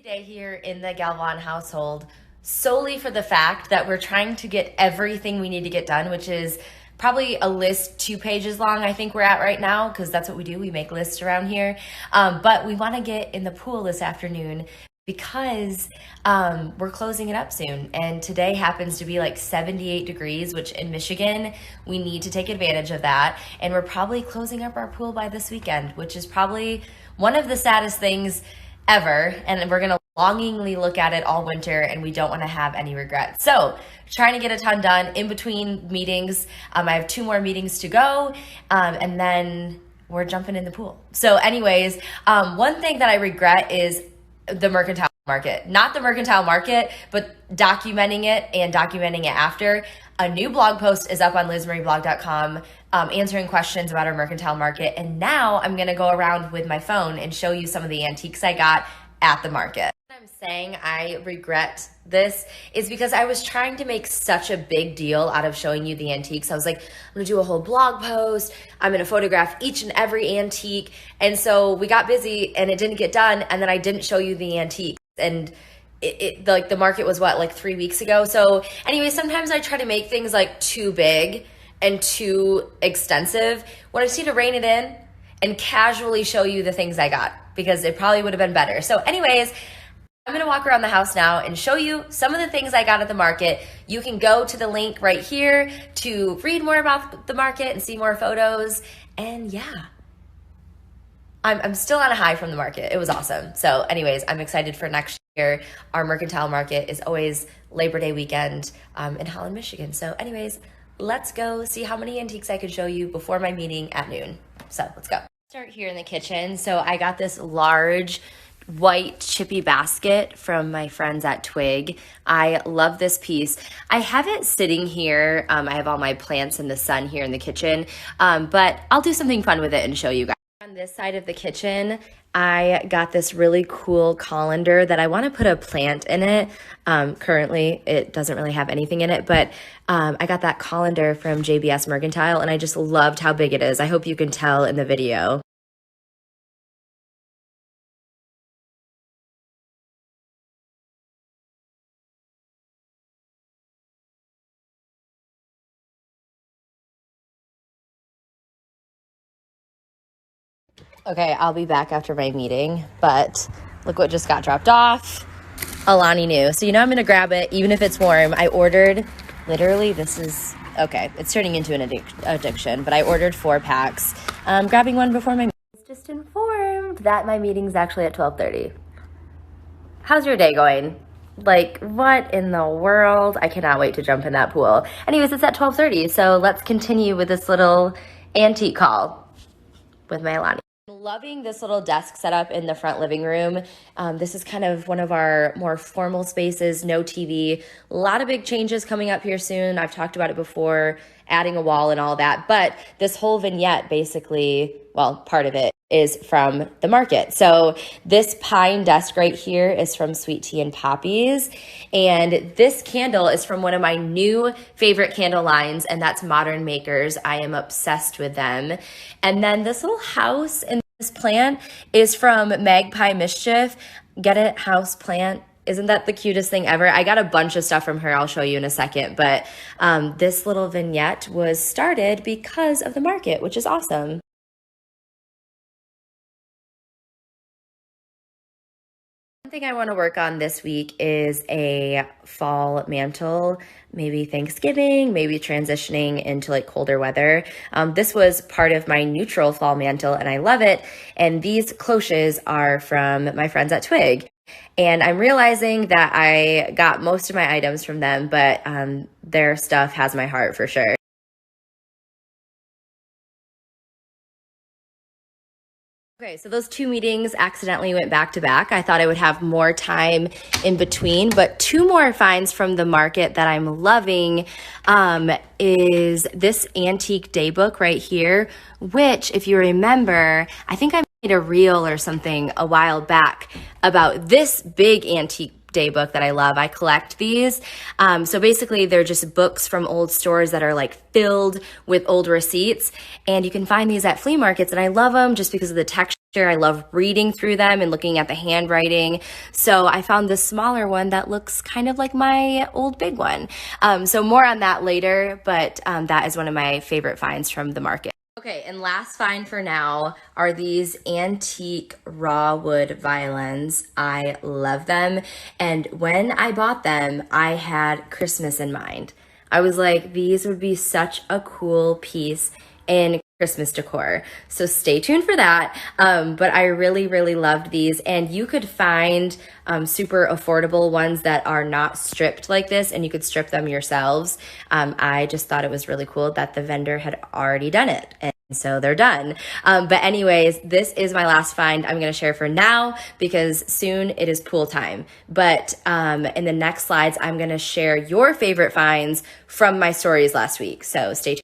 Day here in the Galvan household solely for the fact that we're trying to get everything we need to get done, which is probably a list 2 pages long. I think we're at right now because that's what we do. We make lists around here. But we want to get in the pool this afternoon because we're closing it up soon. And today happens to be like 78 degrees, which in Michigan, we need to take advantage of that. And we're probably closing up our pool by this weekend, which is probably one of the saddest things ever. And we're going to longingly look at it all winter, and we don't want to have any regrets. So trying to get a ton done in between meetings. I have 2 more meetings to go, and then we're jumping in the pool. So anyways, one thing that I regret is the mercantile market. Not the mercantile market, but documenting it and documenting it after. A new blog post is up on LizMarieGalvan.com answering questions about our mercantile market. And now I'm going to go around with my phone and show you some of the antiques I got at the market. I'm saying I regret this is because I was trying to make such a big deal out of showing you the antiques. I was like, I'm gonna do a whole blog post. I'm gonna photograph each and every antique. And so we got busy and it didn't get done. And then I didn't show you the antiques. And like the market was what, like 3 weeks ago. So anyway, sometimes I try to make things like too big and too extensive when I just need to rein it in and casually show you the things I got because it probably would have been better. So anyways, I'm gonna walk around the house now and show you some of the things I got at the market. You can go to the link right here to read more about the market and see more photos. And yeah, I'm still on a high from the market. It was awesome. So anyways, I'm excited for next year. Our mercantile market is always Labor Day weekend in Holland, Michigan. So anyways, let's go see how many antiques I can show you before my meeting at noon. So let's go. Start here in the kitchen. So I got this large white chippy basket from my friends at Twig. I love this piece. I have it sitting here. I have all my plants in the sun here in the kitchen, but I'll do something fun with it and show you guys. On this side of the kitchen, I got this really cool colander that I want to put a plant in it. Currently, it doesn't really have anything in it, but I got that colander from JBS Mercantile, and I just loved how big it is. I hope you can tell in the video. Okay, I'll be back after my meeting, but look what just got dropped off. Alani knew. So you know I'm going to grab it, even if it's warm. I ordered, literally, this is, okay, it's turning into an addiction, but I ordered 4 packs. Grabbing one before my meeting. Just informed that my meeting's actually at 12:30. How's your day going? Like, what in the world? I cannot wait to jump in that pool. Anyways, it's at 12:30, so let's continue with this little antique haul with my Alani. Loving this little desk setup in the front living room. This is kind of one of our more formal spaces, no TV. A lot of big changes coming up here soon. I've talked about it before, adding a wall and all that, but this whole vignette basically, well, part of it is from the market. So this pine desk right here is from Sweet Tea and Poppies. And this candle is from one of my new favorite candle lines, and that's Modern Makers. I am obsessed with them. And then this little house and this plant is from Magpie Mischief. Get it? House plant. Isn't that the cutest thing ever? I got a bunch of stuff from her. I'll show you in a second. But this little vignette was started because of the market, which is awesome. One thing I want to work on this week is a fall mantle, maybe Thanksgiving, maybe transitioning into like colder weather. This was part of my neutral fall mantle and I love it. And these cloches are from my friends at Twig. And I'm realizing that I got most of my items from them, but their stuff has my heart for sure. Okay, so those 2 meetings accidentally went back to back. I thought I would have more time in between, but 2 more finds from the market that I'm loving is this antique day book right here, which if you remember, I think I made a reel or something a while back about this big antique day book that I love. I collect these. So basically they're just books from old stores that are like filled with old receipts, and you can find these at flea markets, and I love them just because of the texture I love reading through them and looking at the handwriting. So I found this smaller one that looks kind of like my old big one. So more on that later, but that is one of my favorite finds from the market. Okay, and last find for now are these antique raw wood violins. I love them. And when I bought them, I had Christmas in mind. I was like, these would be such a cool piece in Christmas decor. So stay tuned for that. But I really, really loved these. And you could find super affordable ones that are not stripped like this, and you could strip them yourselves. I just thought it was really cool that the vendor had already done it. And so they're done. But anyways, this is my last find I'm going to share for now because soon it is pool time. But in the next slides, I'm going to share your favorite finds from my stories last week. So stay tuned.